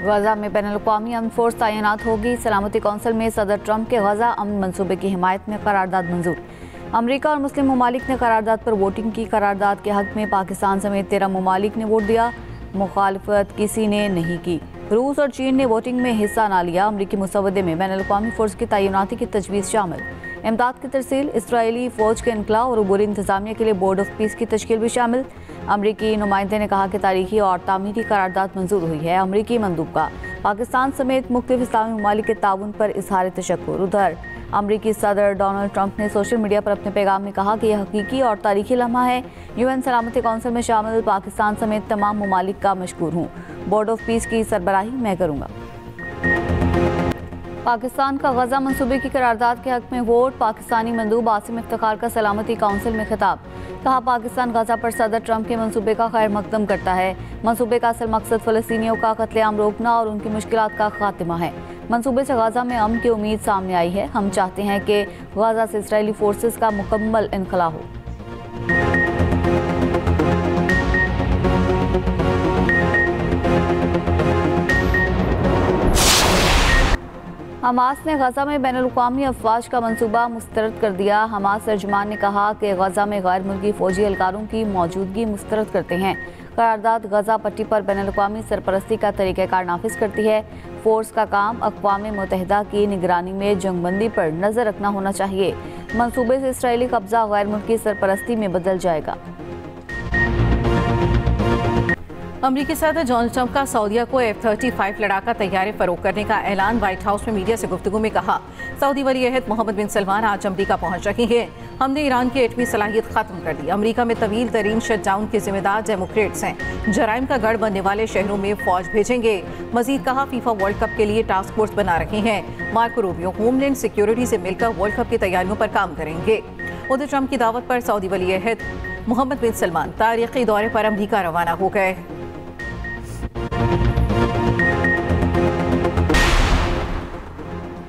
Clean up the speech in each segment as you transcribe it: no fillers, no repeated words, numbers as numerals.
गजा में बैनुल-अक़वामी अमन फोर्स तैनात होगी। सलामती कौंसिल में सदर ट्रंप के गजा अमन मंसूबे की हिमायत में करारदाद मंजूर। अमरीका और मुस्लिम ममालिक ने करारदाद पर वोटिंग की। करारदाद के हक में पाकिस्तान समेत 13 ममालिक ने वोट दिया, मुखालफत किसी ने नहीं की। रूस और चीन ने वोटिंग में हिस्सा ना लिया। अमरीकी मुसवदे में बैनुल-अक़वामी फोर्स की तैनाती की तजवीज़ शामिल। इमदाद की तरसील, इसराइली फ़ौज के इनकला और अबूरी इंतजामिया के लिए बोर्ड ऑफ पीस की तश्कील भी शामिल। अमरीकी नुमाइंदे ने कहा कि तारीखी और तामीरी करारदाद मंजूर हुई है। अमरीकी मंदूब का पाकिस्तान समेत मुख्तलिफ इस्लामी ममालिक के ताउन पर इजहार तशक्कुर। उधर अमरीकी सदर डोनाल्ड ट्रंप ने सोशल मीडिया पर अपने पैगाम में कहा कि यह हकीकी और तारीखी लम्हा है। UN सलामती कौंसिल में शामिल पाकिस्तान समेत तमाम ममालिक का मशकूर हूँ। बोर्ड ऑफ पीस की सरबराही मैं करूँगा। पाकिस्तान का गजा मंसूबे की करारदाद के हक में वोट। पाकिस्तानी मंदूब आसिम इफ्तिखार का सलामती कौंसिल में खिताब। कहा, पाकिस्तान गजा पर सदर ट्रंप के मंसूबे का खैर मकदम करता है। मंसूबे का असल मकसद फ़लस्तीनियों का कत्लेआम रोकना और उनकी मुश्किलात का खात्मा है। मंसूबे से गजा में अमन की उम्मीद सामने आई है। हम चाहते हैं कि गजा से इसराइली फोर्सेस का मुकम्मल इनखला हो। हमास ने गजा में बैनुल-अक़वामी अफवाज का मंसूबा मुस्तरद कर दिया। हमास तर्जुमान ने कहा कि गजा में गैर मुल्की फौजी एहलकारों की मौजूदगी मुस्तरद करते हैं। करारदाद गजा पट्टी पर बैनुल-अक़वामी सरपरस्ती का तरीक़ाकार नाफिज करती है। फोर्स का काम अक़वाम मुत्तहिदा की निगरानी में जंगबंदी पर नज़र रखना होना चाहिए। मंसूबे से इसराइली कब्जा गैर मुल्की सरपरस्ती में बदल जाएगा। अमरीकी सदर डोनाल्ड ट्रंप का सऊदीया को F-35 लड़ाका तैयारे फरोख्त करने का ऐलान। व्हाइट हाउस में मीडिया से गुफ्तगू में कहा, सऊदी वली-ए-अहद मोहम्मद बिन सलमान आज अमरीका पहुंच रहे हैं। हमने ईरान की एटमी सलाहियत खत्म कर दी। अमरीका में तवील तरीन शटडाउन के जिम्मेदार डेमोक्रेट्स हैं। जराइम का गढ़ बनने वाले शहरों में फौज भेजेंगे। मजीद कहा, फीफा वर्ल्ड कप के लिए टास्क फोर्स बना रहे हैं। मार्को रूबियो होमलैंड सिक्योरिटी से मिलकर वर्ल्ड कप की तैयारियों पर काम करेंगे। उधर ट्रंप की दावत पर सऊदी वली-ए-अहद मोहम्मद बिन सलमान तारीखी दौरे पर अमरीका रवाना हो गए।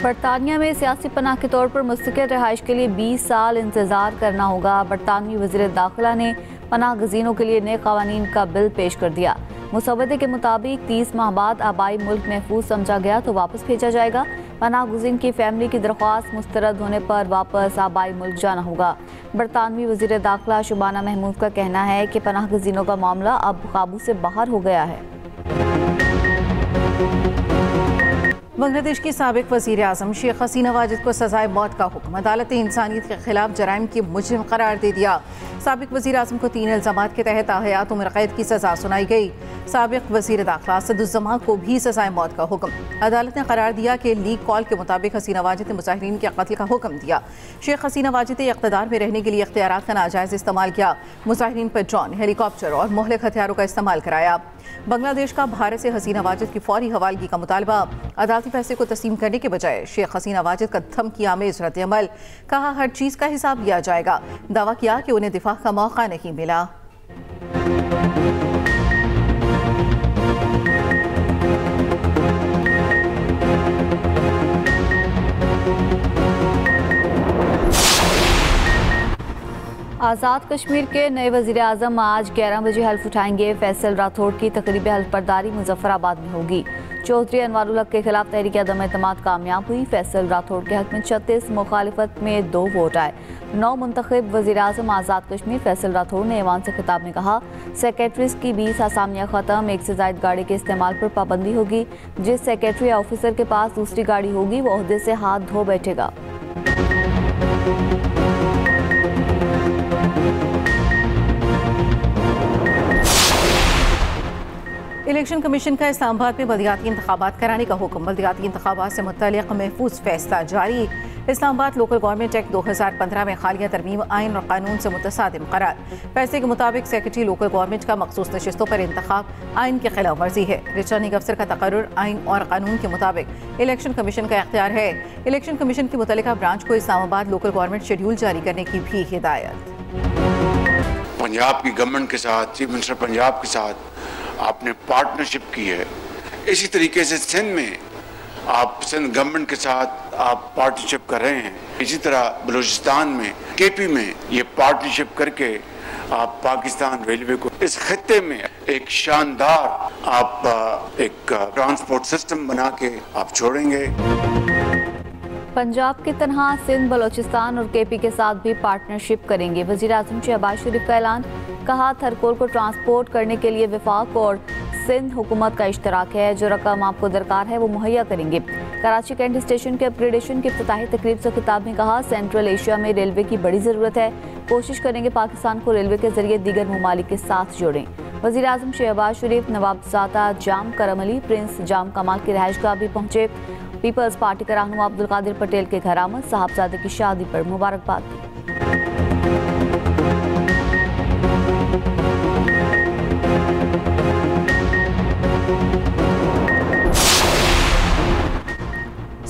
बरतानिया में सियासी पनाह के तौर पर मुस्तकिल रिहाइश के लिए 20 साल इंतजार करना होगा। बरतानवी वज़ीर दाखिला ने पनाह गज़ीनों के लिए नए क़वानीन का बिल पेश कर दिया। मुसवदे के मुताबिक 30 माह बाद आबाई मुल्क महफूज समझा गया तो वापस भेजा जाएगा। पनाह गुज़ीन की फैमिली की दरख्वास्त मुस्तरद होने पर वापस आबाई मुल्क जाना होगा। बरतानवी वज़ीर दाखिला शुबाना महमूद का कहना है कि पनाह गज़ीनों का मामला अब काबू से बाहर हो गया है। बांग्लादेश की साबिक वज़ीर आज़म शेख हसीना वाजिद को सजाए मौत का हुक्म। अदालत इंसानियत के खिलाफ जराइम की मुजरिम करार दे दिया। साबिक वज़ीर आज़म को 3 इल्ज़ामात के तहत हयात उम्र कैद की सजा सुनाई गई। साबिक वज़ीर दाखिला असदुज़्ज़मा को भी सजाए मौत का हुक्म। अदालत ने करार दिया कि लीग कॉल के मुताबिक हसीना वाजिद ने मुजाहिरीन के कत्ल का हुक्म दिया। शेख हसीना वाजिद ने इक़्तिदार में रहने के लिए इख्तियारात का नाजायज़ इस्तेमाल किया। मुजाहिरीन पर ड्रोन, हेलीकॉप्टर और मुहलिक हथियारों का इस्तेमाल कराया। बांग्लादेश का भारत से हसीना वाजिद की फौरी हवालगी का मुतालबा। अदालती फैसले को तस्लीम करने के बजाय शेख हसीना वाजिद का धमकी आमेज रद्द-ए-अमल। कहा, हर चीज़ का हिसाब लिया जाएगा। दावा किया कि उन्हें दिफा का मौका नहीं मिला। आज़ाद कश्मीर के नए वज़ीर आज़म आज 11 बजे हल्फ उठाएंगे। फैसल राठौड़ की तकरीब हल्फ बर्दारी मुजफ्फराबाद में होगी। चौधरी अनवारुल हक के खिलाफ तहरीक अदम एतमाद कामयाब हुई। फैसल राठौड़ के हक में 36, मुखालिफत में 2 वोट आए। 9 मुंतखब वज़ीर आज़म आज़ाद कश्मीर फैसल राठौड़ ने ऐवान से खिताब में कहा, सेक्रेटरीज की 20 असामियाँ ख़त्म। 1 से ज़ायद गाड़ी के इस्तेमाल पर पाबंदी होगी। जिस सेक्रेटरी या ऑफिसर के पास दूसरी गाड़ी होगी वो ओहदे से हाथ धो बैठेगा। इलेक्शन कमीशन का इस्लामाबाद में बल्दियाती इंतखाबात कराने का हुक्म। बल्दियाती इंतखाबात से मुत्तल्लिक़ महफूज फैसला जारी। इस्लामाबाद लोकल गवर्नमेंट एक्ट 2015 में खालिया तरमीम आइन और कानून से मुतसादिम करार। फैसले के मुताबिक सेक्रेटरी लोकल गवर्नमेंट का मखसूस नशिस्तों पर इंतखाब आइन की खिलाफ वर्जी है। रिटर्निंग अफसर का तकर्रुर आइन और कानून के मुताबिक इलेक्शन कमीशन का इख्तियार है। इलेक्शन कमीशन की मुतल्लिका ब्रांच को इस्लामाबाद लोकल गवर्नमेंट शेड्यूल जारी करने की भी हिदायत। पंजाब की गवर्नमेंट के साथ, चीफ मिनिस्टर पंजाब के साथ आपने पार्टनरशिप की है। इसी तरीके से सिंध में आप सिंध गवर्नमेंट के साथ आप पार्टनरशिप कर रहे हैं। इसी तरह बलूचिस्तान में, केपी में ये पार्टनरशिप करके आप पाकिस्तान रेलवे को इस खित्ते में एक शानदार आप एक ट्रांसपोर्ट सिस्टम बना के आप छोड़ेंगे। पंजाब की तरह सिंध, बलोचिस्तान और केपी के साथ भी पार्टनरशिप करेंगे। वज़ीर आज़म शहबाज शरीफ का ऐलान। कहा, थरकोल को ट्रांसपोर्ट करने के लिए वफाक और सिंध हुकूमत का इश्तराक है। जो रकम आपको दरकार है वो मुहैया करेंगे। कराची कैंट स्टेशन के अपग्रेडेशन की इफ्तिताही तकरीब से खिताब में कहा, सेंट्रल एशिया में रेलवे की बड़ी ज़रूरत है। कोशिश करेंगे पाकिस्तान को रेलवे के जरिए दीगर ममालिक के साथ जोड़ें। वज़ीर आज़म शहबाज शरीफ नवाबजादा जाम करम अली प्रिंस जाम कमाल की रहायशगाह भी पहुंचे। पीपल्स पार्टी के रहनुमा अब्दुल कादिर पटेल के घर आमद, साहबजादे की शादी पर मुबारकबाद दी।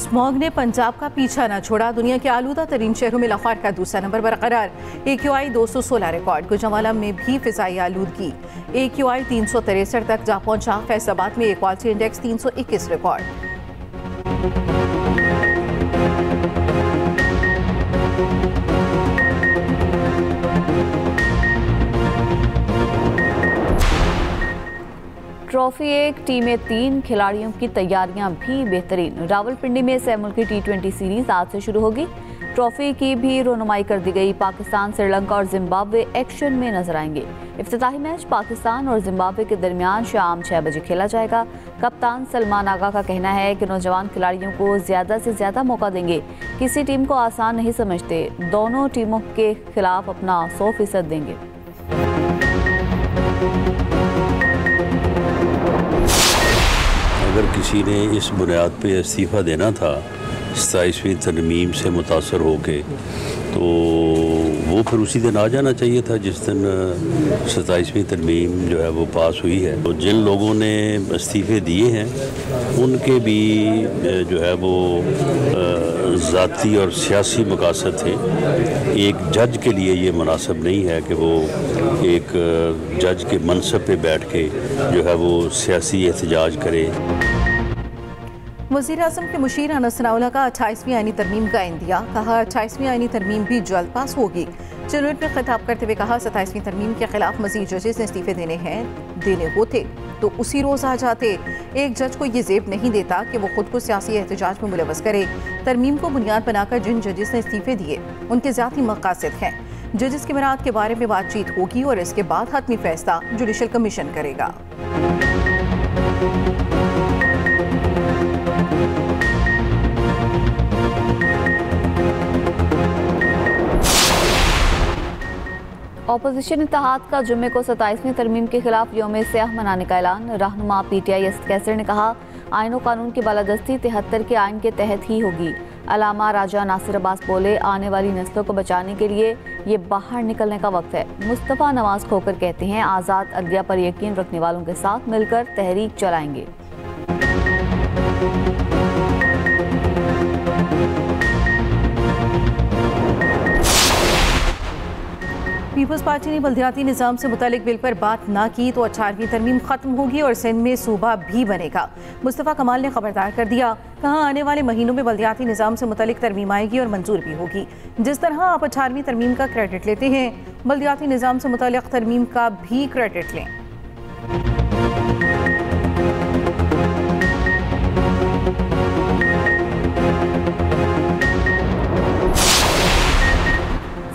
स्मॉग ने पंजाब का पीछा न छोड़ा। दुनिया के आलूदा तरीन शहरों में लाहौर का दूसरा नंबर बरकरार। AQI 216 record. गुजरावाला में भी फिजाई आलूदगी। AQI 363 तक जा पहुंचा। फैसलाबाद में क्वालिटी इंडेक्स 321 रिकॉर्ड। ट्रॉफी 1 टीमें 3 खिलाड़ियों की तैयारियां भी बेहतरीन। रावलपिंडी में सह मुल्की T20 सीरीज आज से शुरू होगी। ट्रॉफी की भी रोनुमाई कर दी गई। पाकिस्तान, श्रीलंका और जिम्बाब्वे एक्शन में नजर आएंगे। इफ्तिताही मैच पाकिस्तान और जिम्बाब्वे के दरमियान शाम 6 बजे खेला जाएगा। कप्तान सलमान आगा का कहना है कि नौजवान खिलाड़ियों को ज़्यादा से ज़्यादा मौका देंगे। किसी टीम को आसान नहीं समझते। दोनों टीमों के खिलाफ अपना 100% देंगे। अगर किसी ने इस बुनियाद पे इस्तीफ़ा देना था 27वीं तरमीम से मुतासर होके, तो वो फिर उसी दिन आ जाना चाहिए था जिस दिन 27वीं तरमीम जो है वो पास हुई है। तो जिन लोगों ने इस्तीफ़े दिए हैं उनके भी जो है वो ज़ाती और सियासी मकासद थे। एक जज के लिए ये मुनासिब नहीं है कि वो एक जज के मनसब पे बैठ के जो है वो सियासी एहतजाज करे। वज़ीर आज़म के मुशीर अनस सनाउल्लाह का 28वीं आईनी तरमीम का इंदिया। कहा, 28वीं आईनी तरमीम भी जल्द पास होगी। चुनाव में खिताब करते हुए कहा, 27वीं तरमीम के खिलाफ मज़ीद जजेस ने इस्तीफे देने होते तो उसी रोज़ आ जाते। एक जज को ये ज़ेब नहीं देता कि वो खुद को सियासी एहतजाज में मुलव्वस करे। तरमीम को बुनियाद बनाकर जिन जजेस ने इस्तीफे दिए उनके ज़ाती मकासद हैं। जजेस की बरात के बारे में बातचीत होगी और इसके बाद हतमी फैसला जुडिशल कमीशन करेगा। अपोजिशन इत्तेहाद का जुम्मे को 27वीं तरमीम के खिलाफ यौम स्याह मनाने का ऐलान। रहनुमा PTI असद कैसर ने कहा, आइन और कानून की बालादस्ती 73 के आइन के तहत ही होगी। अलामा राजा नासिर अब्बास बोले, आने वाली नस्लों को बचाने के लिए ये बाहर निकलने का वक्त है। मुस्तफ़ा नवाज खोकर कहते हैं, आज़ाद अदलिया पर यकीन रखने वालों के साथ मिलकर तहरीक चलाएंगे। पीपल्स पार्टी ने बल्दियाती निज़ाम से मुतालिक बिल पर बात ना की तो 18वीं तरमीम खत्म होगी और सिंध में सूबा भी बनेगा। मुस्तफ़ा कमाल ने खबरदार कर दिया। कहा, आने वाले महीनों में बल्दियाती निज़ाम से मुतालिक तरमीम आएगी और मंजूर भी होगी। जिस तरह आप 18वीं तरमीम का क्रेडिट लेते हैं, बल्दियाती निज़ाम से मुतालिक तरमीम का भी क्रेडिट लें।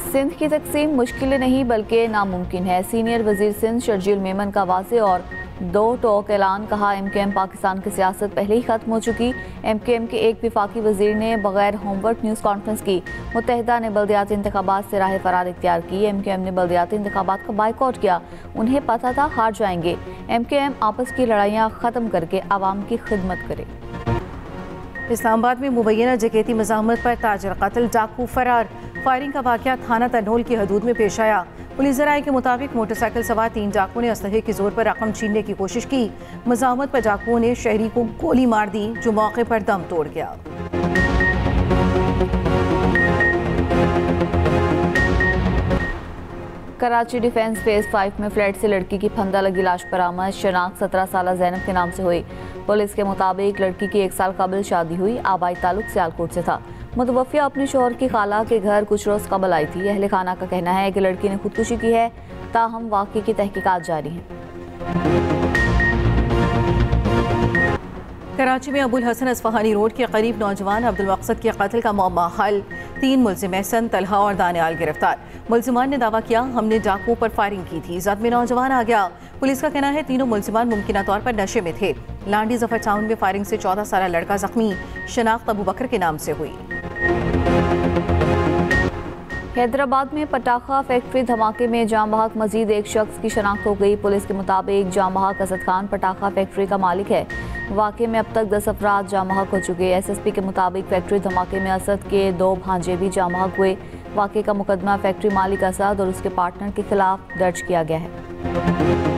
सिंध की तकसीम मुश्किल नहीं बल्कि नामुमकिन है। सीनियर वजीर सिंध शर्जील मेमन का वाज़े और 2 टोक ऐलान। कहा, MKM पाकिस्तान की सियासत पहले ही खत्म हो चुकी। MKM के एक विफाकी वजीर ने बगैर होमवर्क न्यूज़ कॉन्फ्रेंस की। मुत्तहिदा ने बल्दियाती इंतखाबात से राह फरार इख्तियार की। MKM ने बल्दियाती इंतखाबात का बाइकआउट किया। उन्हें पता था हार जाएंगे। MKM आपस की लड़ाइयाँ ख़त्म करके आवाम की खिदमत करे। इस्लामाबाद में मुबैना जकेती मज़ामत पर ताजर कत्ल, डाकू फरार। फायरिंग का वाक़या थाना तनोल की हदूद में पेश आया। पुलिस ज़राए के मुताबिक मोटरसाइकिल सवार 3 डाकुओं ने असलहे के जोर पर रकम छीनने की कोशिश की। मज़ामत पर डाकुओं ने शहरी को गोली मार दी जो मौके पर दम तोड़ गया। कराची डिफेंस फेज 5 में फ्लैट से लड़की की फंदा लगी लाश बरामद। शनाख्त 17 साल ज़ैनब के नाम से हुई। पुलिस के मुताबिक लड़की की 1 साल कबल शादी हुई। आबाई ताल्लुक सियालकोट से था। मुतवफ़िया अपने शोहर की खाला के घर कुछ रोज़ कबल आई थी। अहले खाना का कहना है कि लड़की ने खुदकुशी की है। ताहम वाक़े की तहकीकात जारी हैं। कराची में अबुल हसन अस्फहानी रोड के करीब नौजवान अब्दुल मकसद के कत्ल का मामला हल। 3 मुलजिम एहसन, तलहा और दानियाल गिरफ्तार। मुलजिमान ने दावा किया, हमने डाकुओं पर फायरिंग की थी, जख्मी नौजवान आ गया। पुलिस का कहना है तीनों मुलजिमान मुमकिन तौर पर नशे में थे। लांडी जफर टाउन में फायरिंग से 14 साल लड़का जख्मी, शनाख्त अबू बकर के नाम से हुई। हैदराबाद में पटाखा फैक्ट्री धमाके में जाम बहक मजीद एक शख्स की शनाख्त हो गई। पुलिस के मुताबिक जाम बहक असद खान पटाखा फैक्ट्री का मालिक है। वाक़े में अब तक 10 अफराद जाम बहक हो चुके। SSP के मुताबिक फैक्ट्री धमाके में असद के 2 भांजे भी जाम बहक हुए। वाक़े का मुकदमा फैक्ट्री मालिक असद और उसके पार्टनर के खिलाफ दर्ज किया गया है।